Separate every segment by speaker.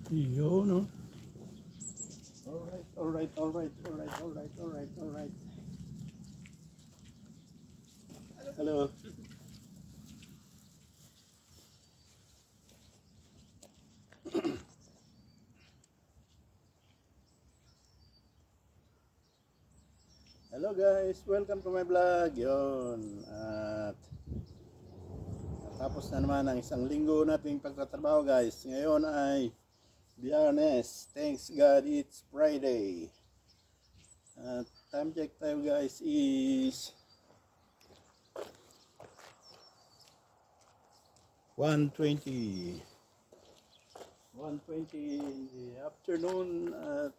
Speaker 1: Yun, no? Alright. Hello. Hello guys, welcome to my vlog. Yun. At tapos na naman ang isang linggo nating pagtatrabaho guys. Ngayon ay Biyernes. Thanks God it's Friday. At time check tayo guys is 1:20 in the afternoon. At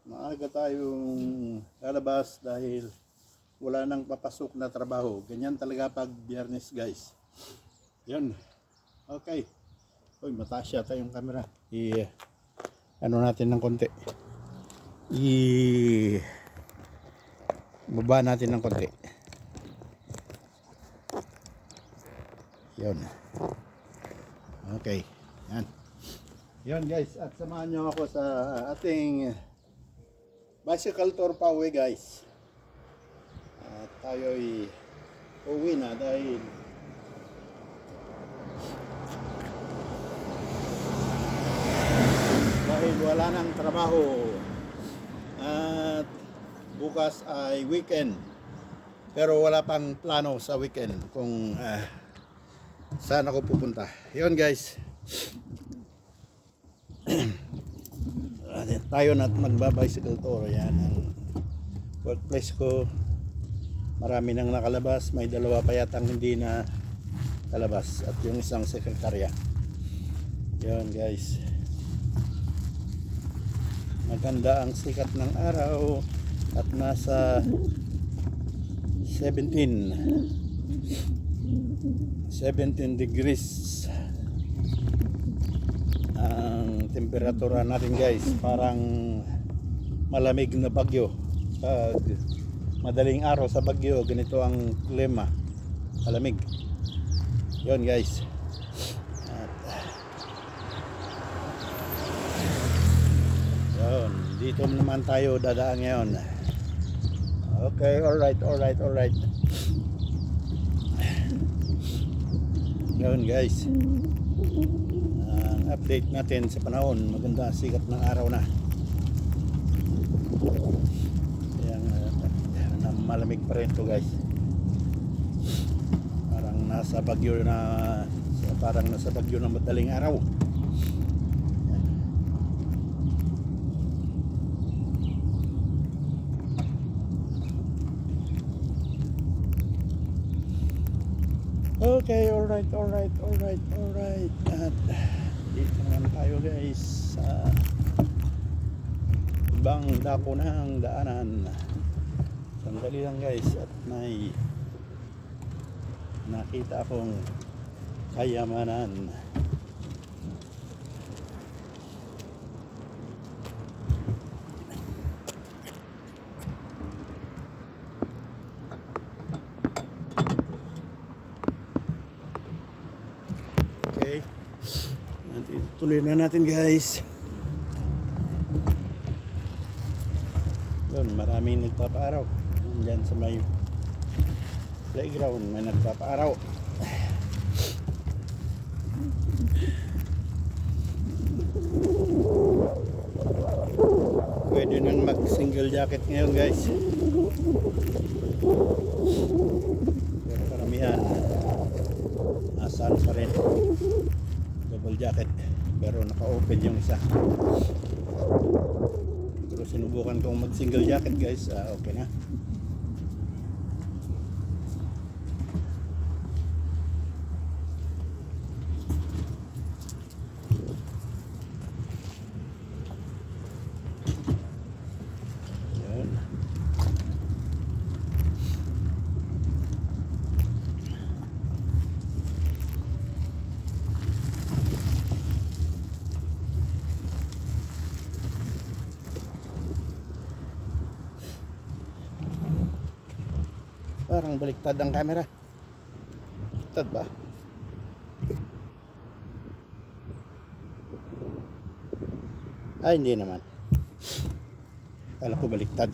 Speaker 1: maaga tayong lalabas dahil wala nang papasok na trabaho. Ganyan talaga pag Biyernes guys. Yun. Okay. Uy, mataas yata yung camera. Ano natin ng konti. Baba natin ng konti. Yun. Okay. Yan. Yun guys. At samahan nyo ako sa ating bicycle tour pa uwi guys. At tayo'y uwi na dahil wala nang trabaho. At bukas ay weekend. Pero wala pang plano sa weekend kung saan ako pupunta. Yun guys. Tayo na magbabicycle tour. Yan ang workplace ko. Marami nang nakalabas. May dalawa pa yatang hindi na kalabas. At yung isang sekretarya. Yun guys. Maganda ang sikat ng araw. At nasa 17 degrees ang temperatura natin guys. Parang malamig na bagyo. Pag madaling araw sa bagyo, ganito ang klima, malamig. Yun guys. At yun, dito naman tayo dadaan ngayon. Okay, alright. Yun guys, ang update natin sa panahon. Maganda ang sikat ng araw na. Yan, malamig pa rin to guys. Parang nasa bagyo na madaling araw. Okay, alright. At dito naman tayo guys sa ibang dako ng daanan. Sandali lang guys, at may nakita akong kayamanan. Okay. Tuloy na natin guys. Yun, maraming nagpapaaraw. Diyan sa may playground may nagpapaaraw. Pwede nang mag single jacket ngayon guys. Pero karamihan asan pa rin double jacket, pero naka-open yung isa. Pero sinubukan kong mag single jacket guys. Okay na. Yun. Parang baliktad ang camera. Baliktad ba? Ay, hindi naman. Kala ko baliktad.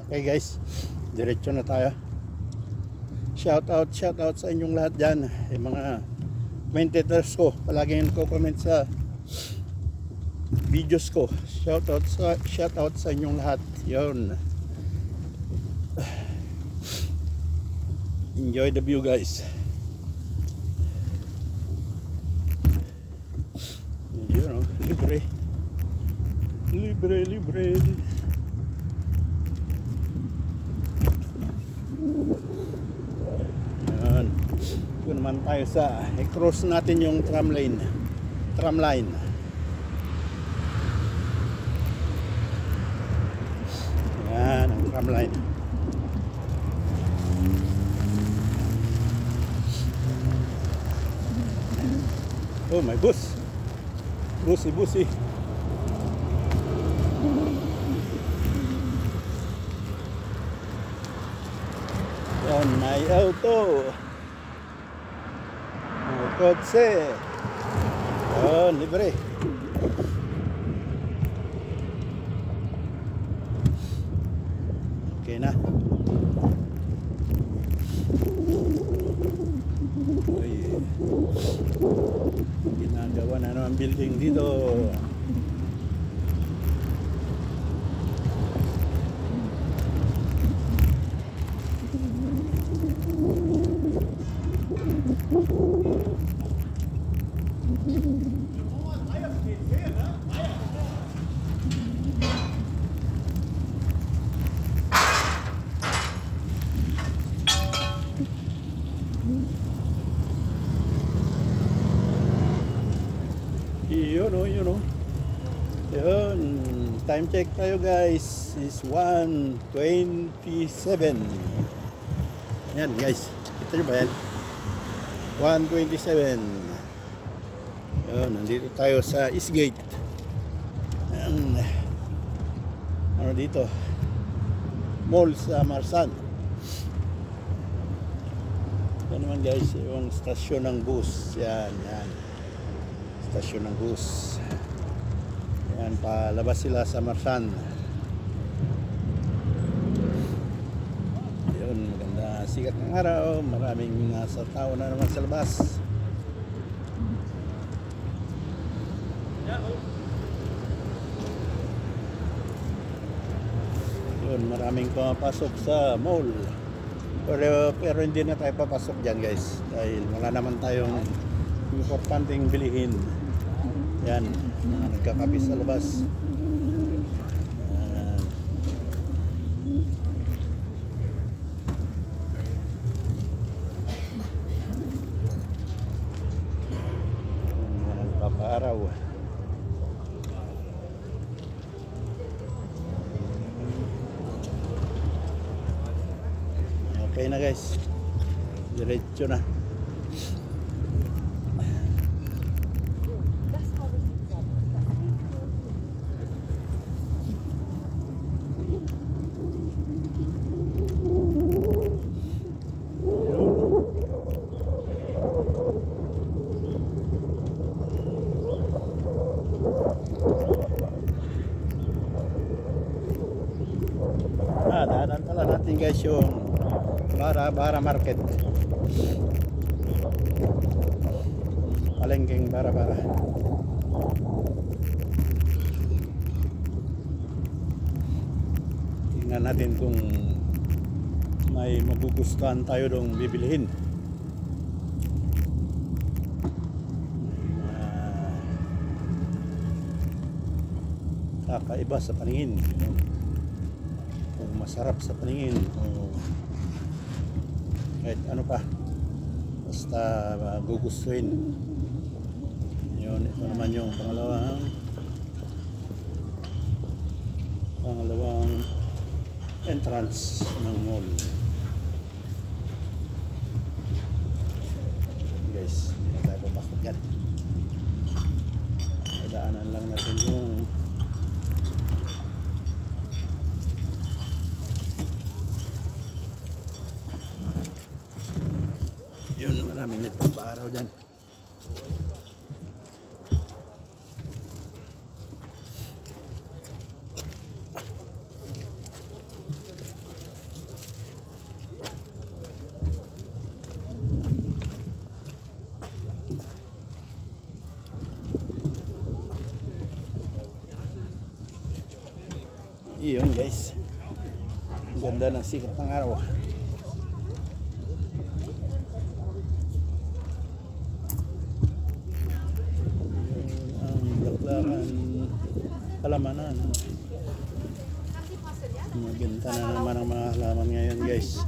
Speaker 1: Okay guys, diretso na tayo. Shout out sa inyong lahat dyan. Yung mga commentators ko, palaging ko comment sa videos ko. Shout out sa inyong lahat. Yun. Enjoy the view guys. You know, libre. Yan. Ito naman tayo sa i-cross natin yung tram line. Yan ang tram line. Oh, my bus. Busi. Yan, may auto. May kotse. Yan, libre. Okay na. Ginagawa na naman building dito. Yun o. Yun. Time check tayo guys. Is 1:27. Yan guys. Ito nyo ba yan? 1:27. Yun. Nandito tayo sa Eastgate. Yan. Ano dito? Mall sa Marsan. Yan naman guys. Yung stasyon ng bus. Yan. Stasyon ng bus. Yan, palabas sila sa Marsan. Yun, maganda sikat ng araw. Maraming nasa tao na naman sa labas. Yun, maraming pumapasok sa mall. Pero hindi na tayo papasok dyan guys. Dahil wala naman tayong importanteng bilihin. Yan, nagkakapi sa labas. Nagpapaaraw. Okay na guys, diretso na. Daanan pala natin guys yung Bara Market. Palengkeng Bara. Tingnan natin kung may magugustuhan tayo dong bibilihin. Kakaiba sa paningin. Masarap sa paningin. Kahit ano pa, basta gugustuhin. Yun, ito naman yung pangalawang entrance ng mall. Guys, hindi na tayo papasok yan. Daanan lang natin yung maraming nagpapaaraw dyan. Yun guys. Ang ganda ng sikat ng araw. Ang bulaklakan, halamanan. Maganda na naman ang mga halaman ngayon guys.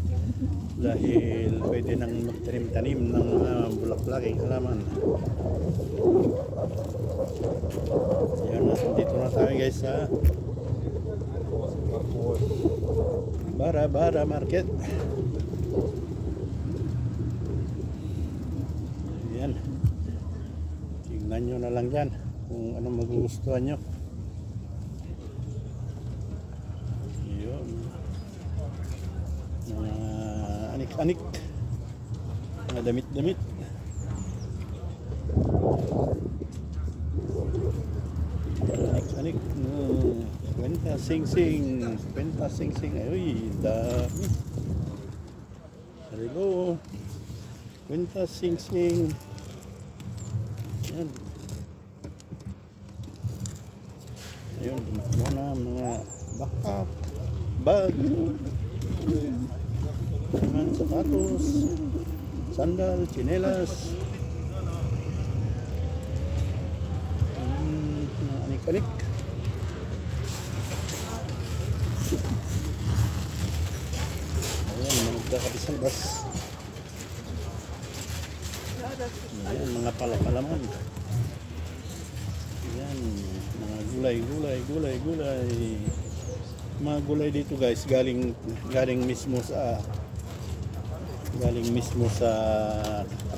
Speaker 1: Dahil pwede nang magtanim-tanim ng mga bulaklaking halaman. Yan, dito na tayo guys sa Bara Market. Yan. Tingnan nyo na lang dyan kung anong magugustuhan nyo. Yun. Mga anik-anik. Mga damit-damit. Anik-anik. Kwenta sing-sing. Kwenta sing-sing. Ay, dami. Hello. Kwenta sing-sing. Yan. Ayun, muna mga backpack, bag, mga sapatos, sandal, tsinelas, mga anik-anik. Ayan, mga nagkakabisalbas. Ayan, mga palapalaman. Ayan, mga gulay. Mga gulay dito guys, galing mismo sa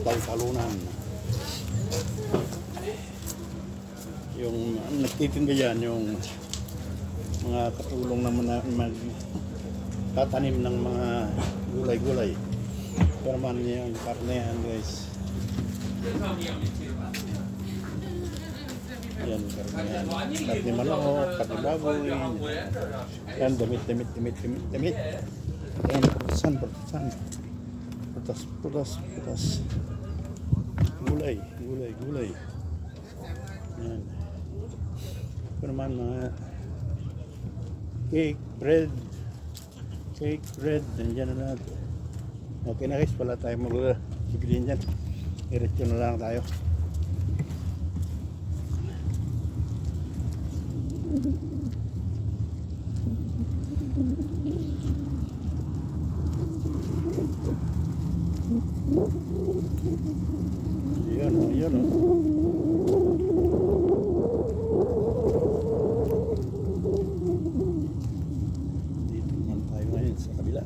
Speaker 1: Taltalunan. Yung nagtitinda yan, yung mga katulong naman na magtatanim ng mga gulay. Pero man niya yung karne yan guys. Yan, karne yan. Karne manok, karne baboy. Yan, damit. Yan, putasan. Putas. Gulay. Yan. Ito naman mga cake, bread, nandiyan na natin. Okay na guys, wala tayo mag-bigrin dyan. Diretso na lang tayo. Yun o. Dito naman tayo ngayon sa kabila.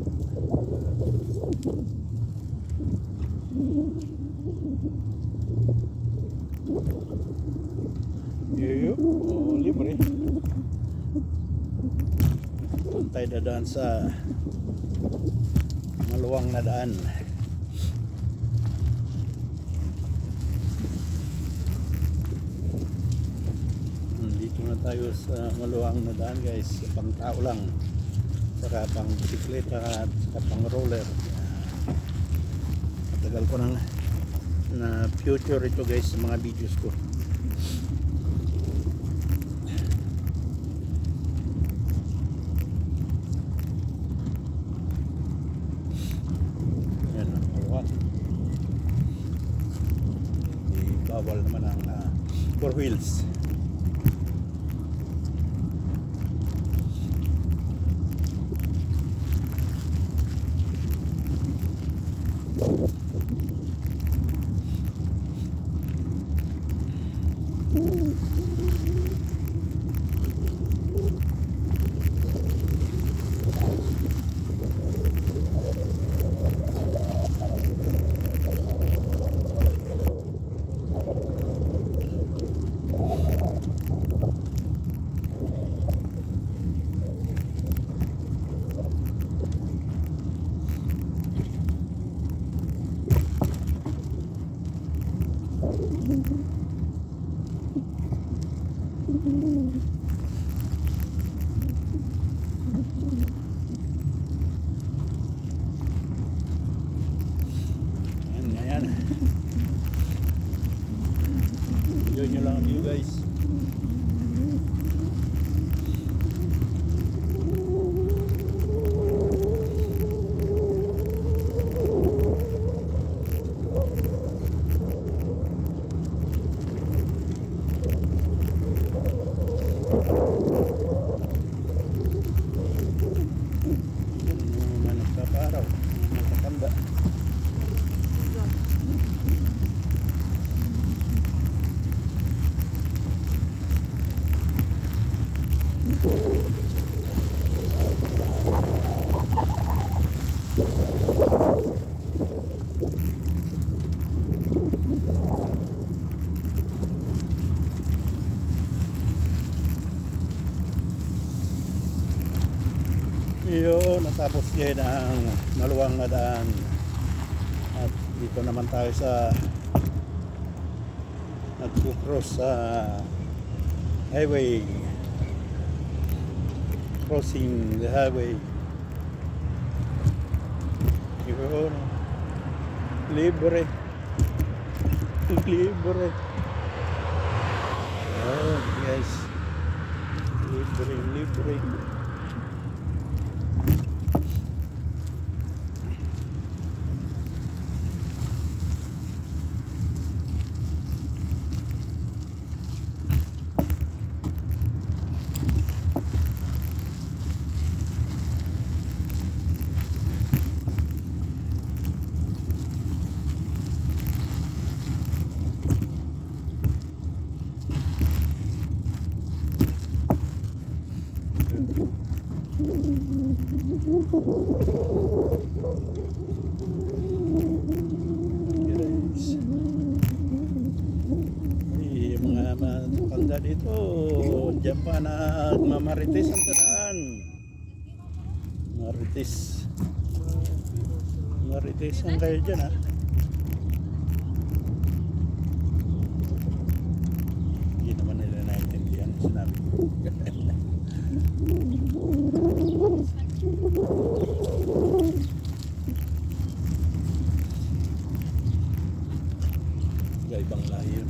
Speaker 1: Libre. Tayo dadaan sa maluwang na daan. Dito na tayo sa maluwang na daan guys, pang tao lang, saka pang bisikleta at saka pang roller. Matagal ko nang na future ito guys sa mga videos ko. Yan ang maluwang. Bawal naman ang 4 wheels. Ayan. Enjoy nyo lang ang view guys. Yun, natapos yan ang maluwang na daan. At dito naman tayo sa nagpo-cross sa highway. Crossing the highway. Yun. Libre. Libre. Oh, guys. Libre, libre. Ay, mga matanda dito, diyan pa nagmamarites ang daan. Marites. Marites ang kayo dyan, ha. Hindi naman nila naintindihan ang sinabi. Ibang lahi yun.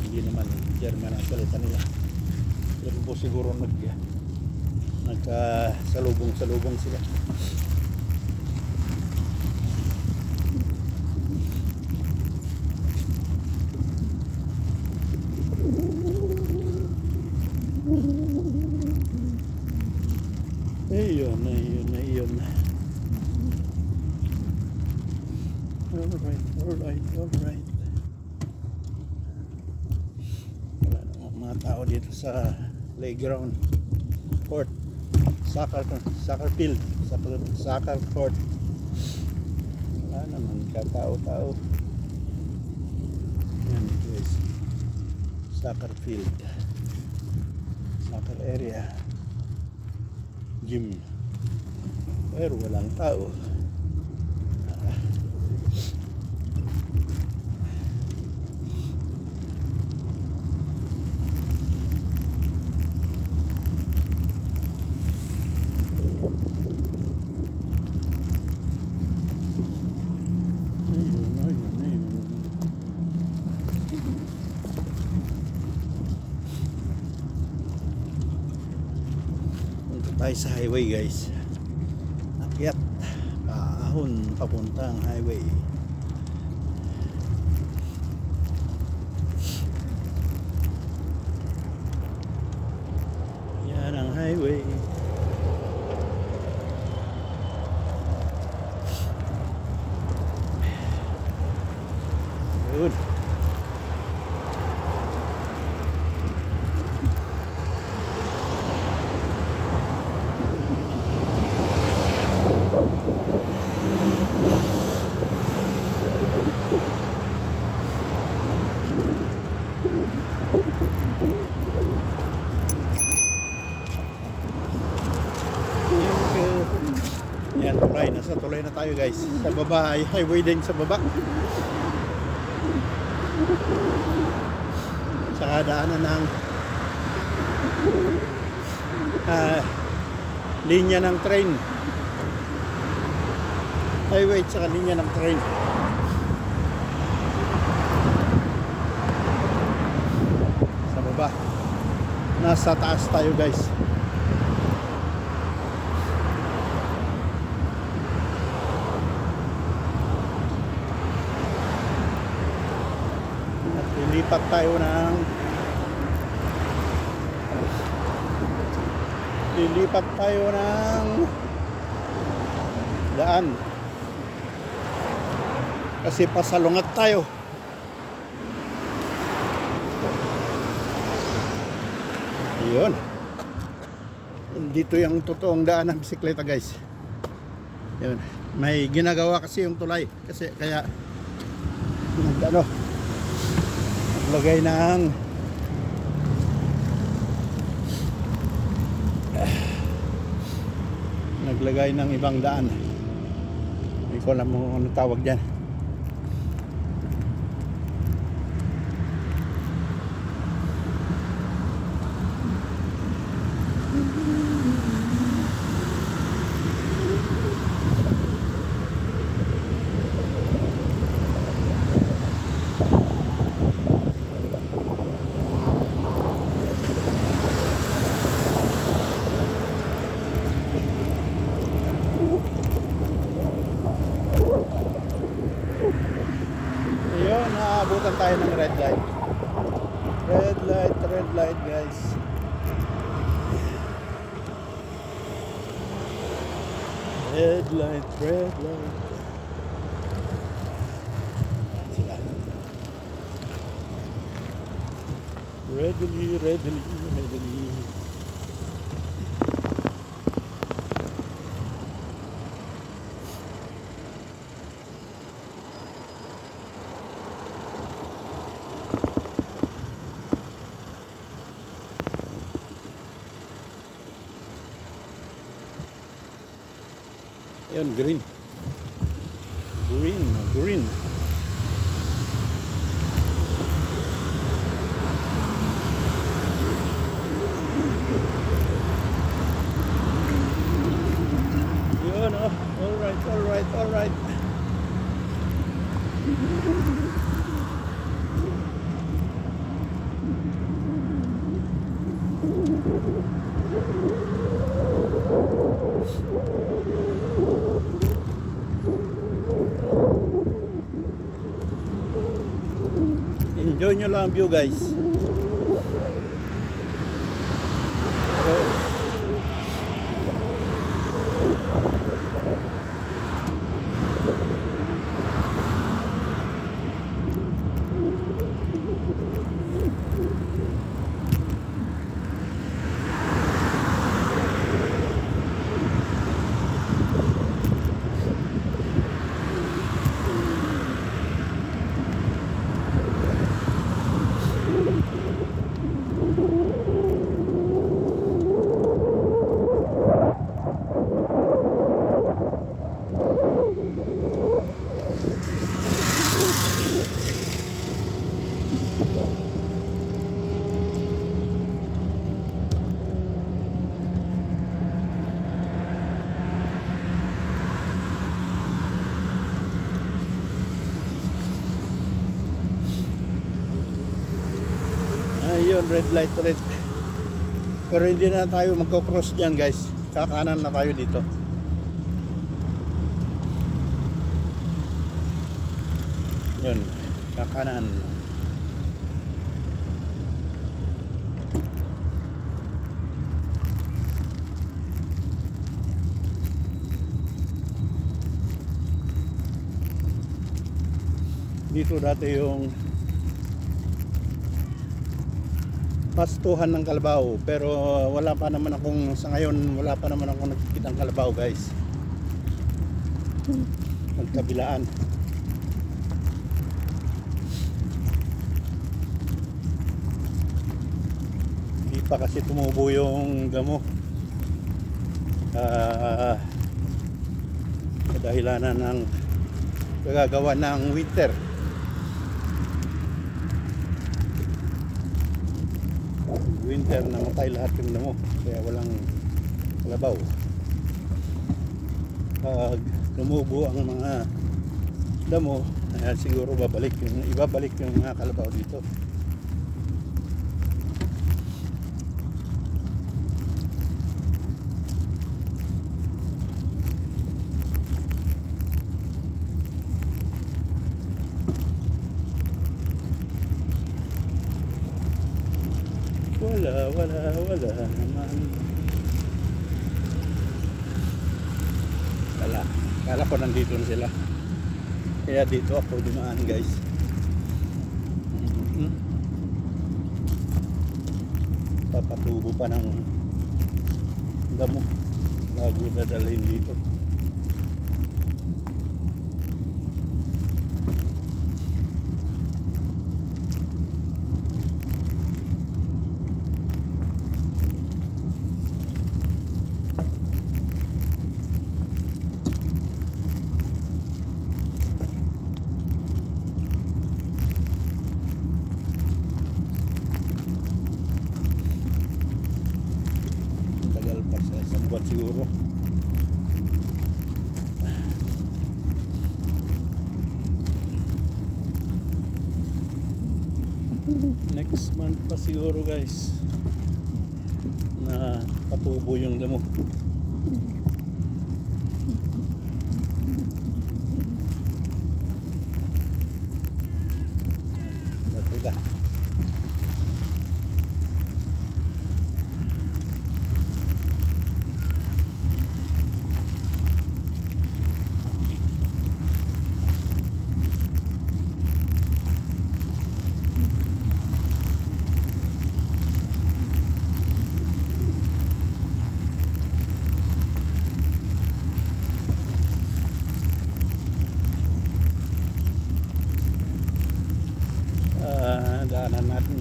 Speaker 1: Hindi naman German ang salita nila. Pero po siguro nagkasalubong-salubong sila. Ayun. Alright. Wala namang mga tao dito sa playground court, soccer field, soccer court. Wala naman katao-tao. Yan guys, soccer field, soccer area, gym, pero walang tao. Tayo sa highway guys, akyat ahon papuntang highway. Yan ang highway. Good. Yan, tulay. Nasa tulay na tayo guys. Sa baba ay highway din sa baba. Saka daanan ng linya ng train. Highway at saka linya ng train. Sa baba. Nasa taas tayo guys. Lilipat tayo ng daan kasi pasalungat tayo. Yun, dito yung totoong daan ng bisikleta guys. Yun, may ginagawa kasi yung tulay kasi kaya naglagay ng naglagay ng ibang daan. Hindi ko alam kung ano tawag dyan. Ayun, naabutan tayo ng red light. Red light guys. Red light. Sila. Readily. Ayan, green. Yun, oh. All right. Enjoy nyo lang ang view guys. Ayun, red light. Pero hindi na tayo magko-cross dyan guys. Kakanan na tayo dito. Yun, kakanan. Dito dati yung pastuhan ng kalabaw, pero wala pa naman akong sa ngayon, wala pa naman akong nakikita ng kalabaw guys. Magkabilaan. Hindi pa kasi tumubo yung damo. Kadahilanan ng kagagawa ng winter. Winter, namatay lahat yung damo, kaya walang kalabaw. Pag tumubo ang mga damo, siguro ibabalik yung mga kalabaw dito. Wala naman. Kala ko nandito na sila. Kaya dito ako dumaan guys. Papatubo pa ng damo bago dadalhin dito. pa siguro. Next month pa siguro guys na patubo yung damo. Natula.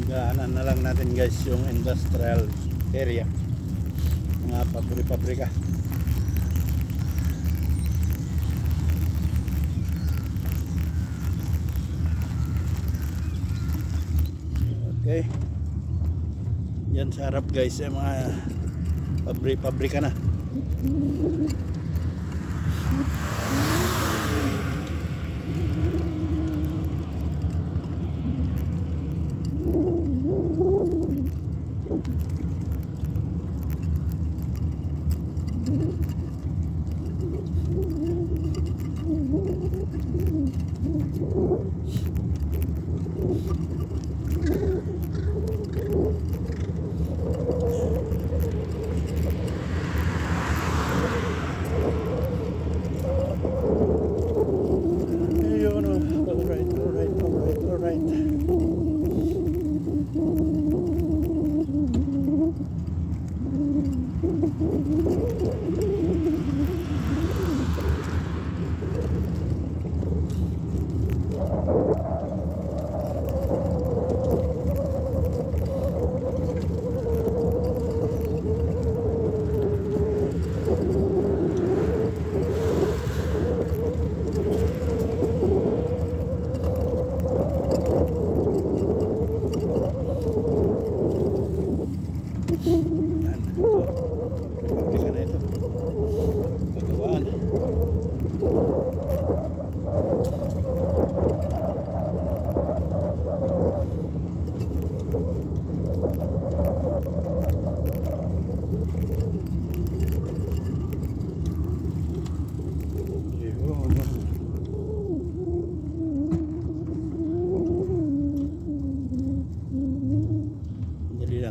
Speaker 1: Daanan na lang natin guys yung industrial area, mga pabrika. Okay, yan sa harap guys yung mga pabrika na.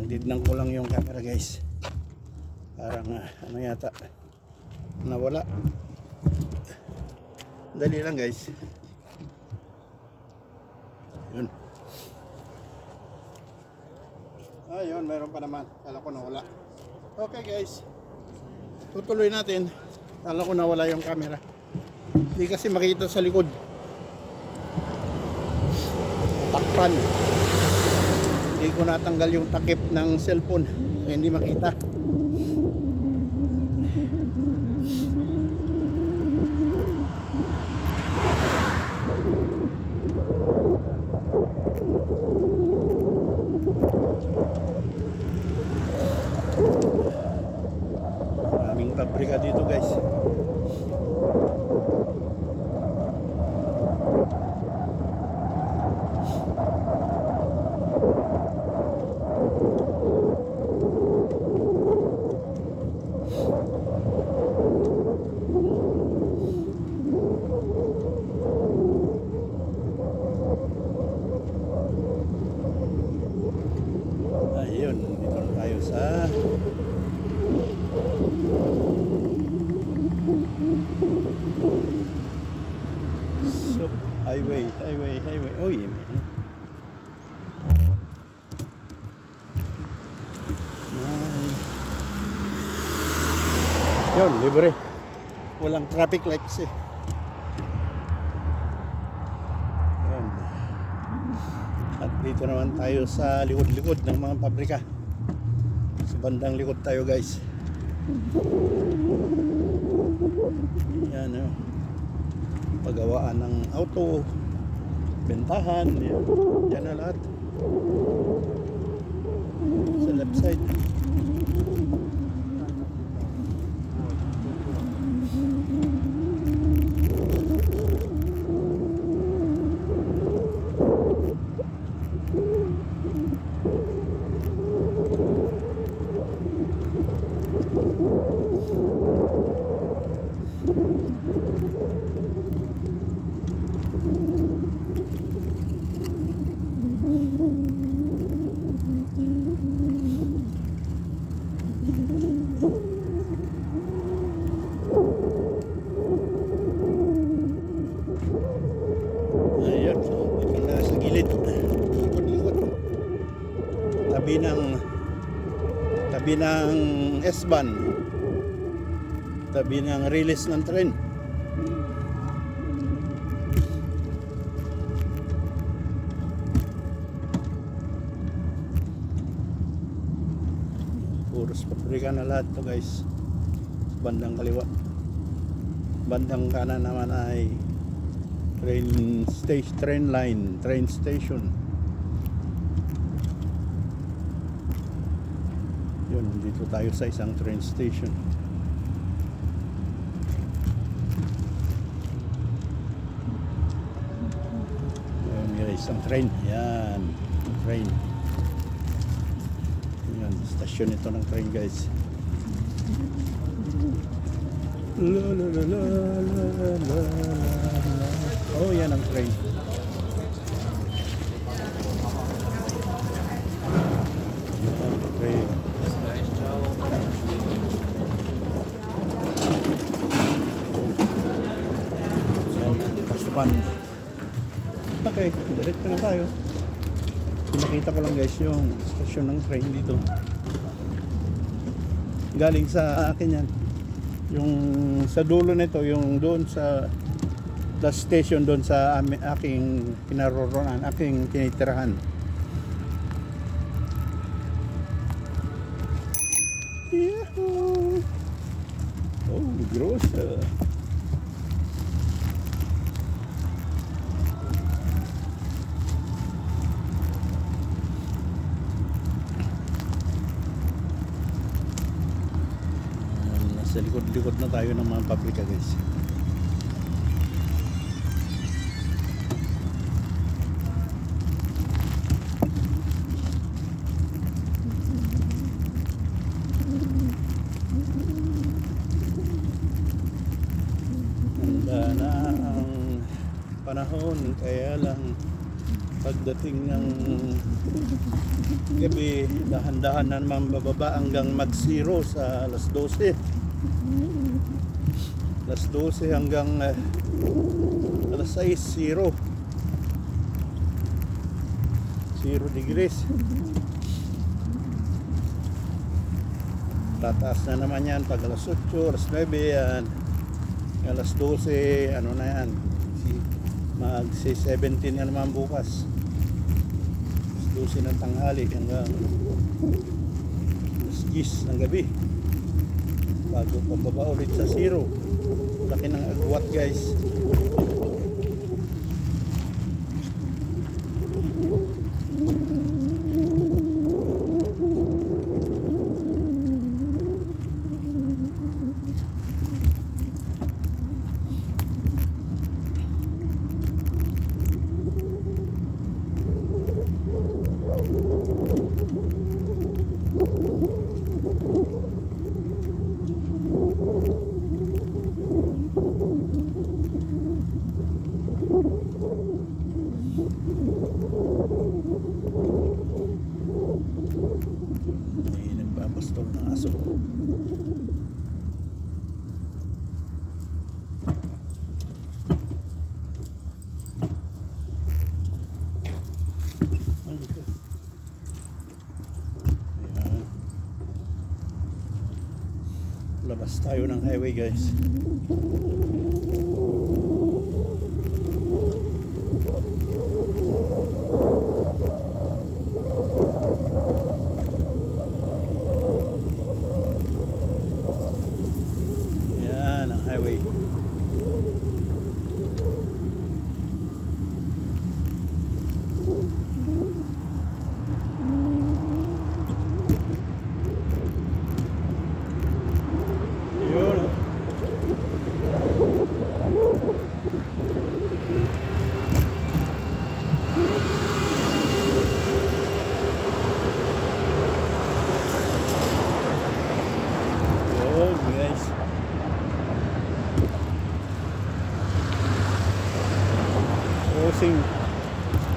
Speaker 1: Tignan ko lang yung camera guys, parang ano yata nawala. Dali lang guys, yun. Ayun, meron pa naman, kala ko nawala. Okay guys, tutuloy natin. Kala ko nawala yung camera, hindi kasi makita sa likod, takpan. Hindi ko natanggal yung takip ng cellphone, hindi makita. Maraming pabrika dito guys. Ayun, dito na tayo sa highway. Oy, yun, libre. Walang traffic lights eh. Yun. At dito naman tayo sa likod-likod ng mga pabrika. Sa bandang likod tayo guys. Yan o. Paggawaan ng auto, bentahan, yan na lahat. Sa left side. tabi ng S-Bahn, tabi ng release ng tren. Puros pabrika na lahat to guys. Bandang kaliwa, bandang kanan naman ay train station. Yun, dito tayo sa isang train station. Yun guys, ang train. Yan, train. Yan, stasyon ito ng train guys. La la la la la la la. Oh, yan ang train. Train. Pasukan. Okay, diretso na tayo. Pinakita ko lang guys yung stasyon ng train dito. Galing sa akin yan. Yung sa dulo nito, yung doon sa last station doon sa aking kinaroroonan, aking tinitirahan. Yahoo! Oh, gross. Sa likod-likod na tayo ng mga pabrika guys. Handa na ang panahon, kaya lang pagdating ng gabi, dahan-dahan na naman bababa hanggang mag-zero sa alas 12. Alas 12 hanggang alas 6, 0 degrees. Tataas na naman yan pag alas 8, alas 9 yan. Alas 12, ano na yan, mag 17 na naman bukas. Alas 12 ng tanghali hanggang alas 10 ng gabi, bago pababa ulit sa 0. Laki ng agwat guys. Nagbabastol ng aso. Labas tayo ng highway guys. Yan ang highway.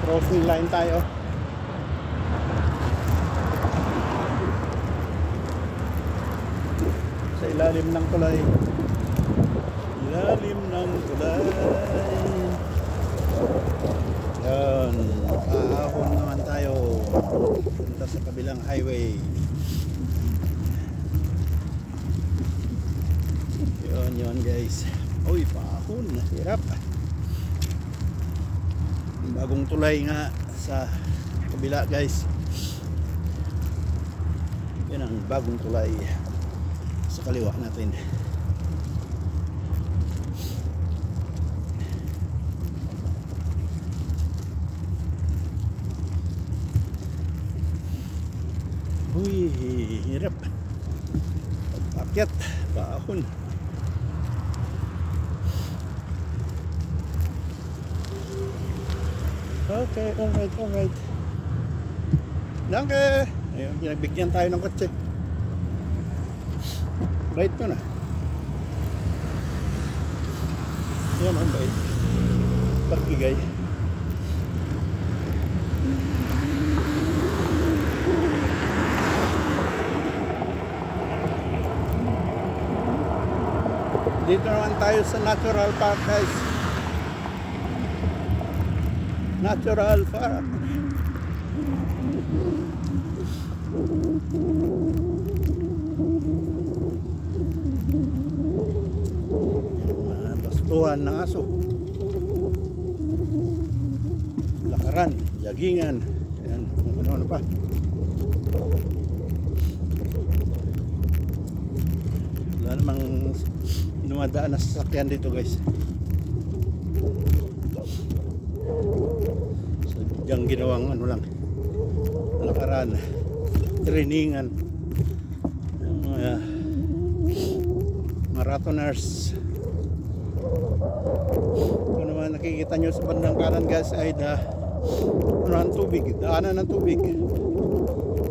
Speaker 1: Crossing line tayo. Sa ilalim ng tulay. Ilalim ng tulay. Yan, ahon naman tayo punta sa kabilang highway. Yun guys. Uy, paahon, hirap. Bagong tulay nga sa kabila guys. Yan ang bagong tulay sa kaliwa natin. Uy, hirap. Pagpakyat, paahon. Okay, alright. Danke! Ayun, pinagbigyan tayo ng kotse. Right ko na. Yan ang bait. Pagbigay. Dito naman tayo sa Natural Park guys. Natural Park. Mga bastuhan ng aso. Lakaran, jagingan. Ayan, ano pa. Wala namang dumadaan na sasakyan dito guys. Sadyang ginawang ano lang, lakaran, trainingan ng mga marathoners. Ito naman nakikita nyo sa bandang kanan guys ay ng tubig, daanan ng tubig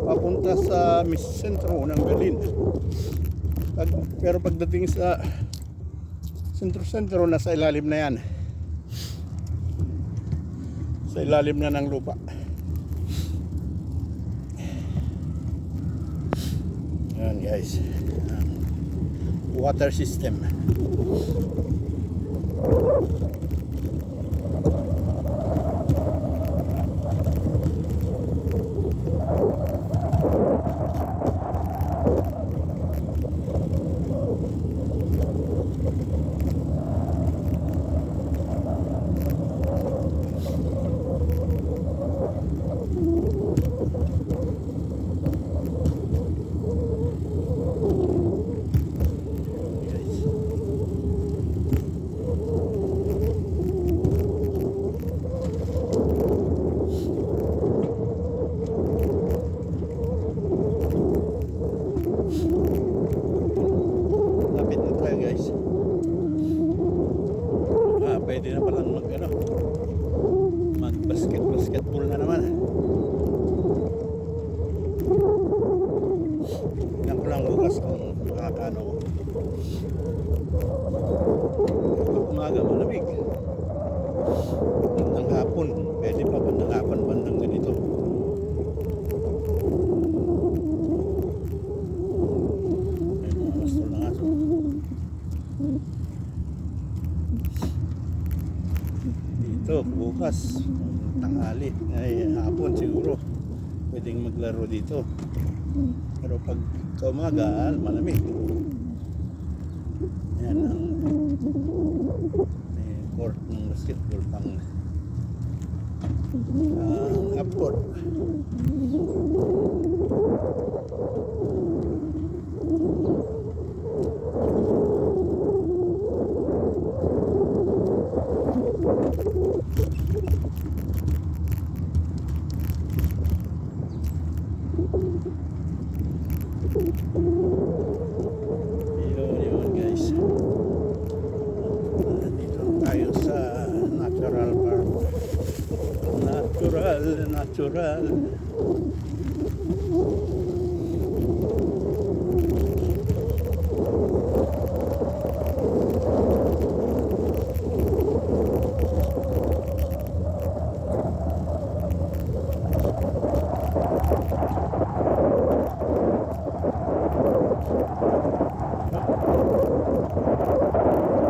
Speaker 1: papunta sa sentro ng Berlin. Pero pagdating sa sentro nasa ilalim na yan, sa ilalim na ng lupa. Yan guys, water system. Pwede na palang mag basketball na naman. Tingnan ko lang bukas kung makakano ko. Kapag umaga malamig, bandang hapon pwede pa, bandang hapon bandang ganito. May mga bastol ng aso. Dito bukas tanghali ay hapon siguro pwedeng maglaro dito, pero pag umaga malamig. Yan ang may court ng basketball pang half court. Yun guys, dito tayo sa Natural Park. Natural.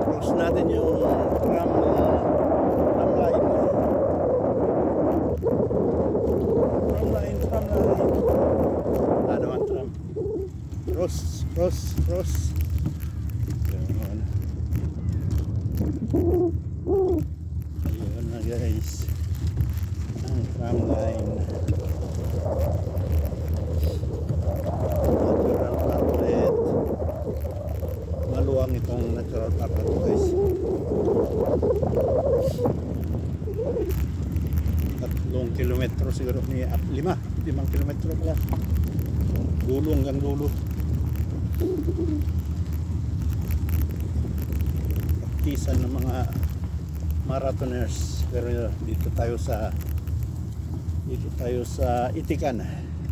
Speaker 1: Cross natin yung tram line. Cross. Yun. Ayun na guys. Ang tram line. Natural outlet. Maluwang itong natural outlet guys. 3 kilometro siguro ni 5 kilometro pala. Dulo hanggang dulo. Paktisan ng mga marathoners. Pero dito tayo sa Itikan.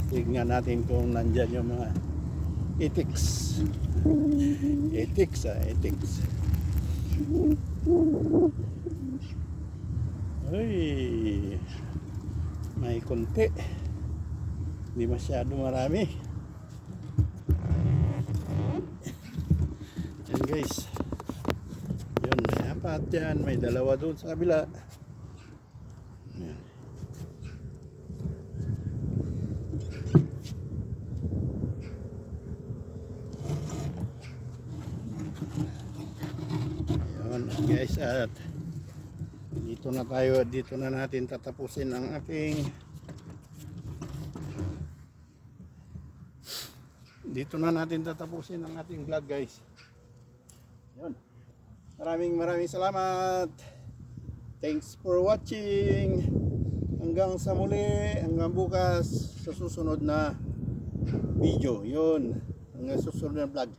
Speaker 1: Tignan natin kung nandyan yung mga ethics. Ethics. Uy, may konti. Hindi masyado marami. Yan guys. Yun, may 4 dyan. May 2 doon sa kabila. Yan. Yun guys, at dito na natin tatapusin ang aking vlog guys. Yun. Maraming salamat. Thanks for watching. Hanggang sa muli, hanggang bukas sa susunod na video. Yun, hanggang susunod na vlog.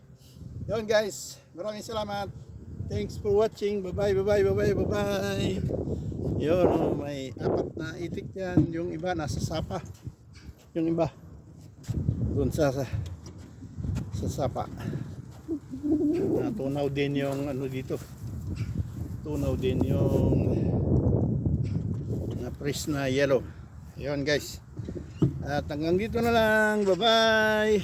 Speaker 1: Yun guys, maraming salamat. Thanks for watching. Bye bye. Yun, may 4 na itik yan. Yung iba nasa Sapa. Yung iba doon sa Sapa. Tunaw din yung ano dito. Tunaw din yung na-press na yellow. Yun guys. At hanggang dito na lang. Bye bye.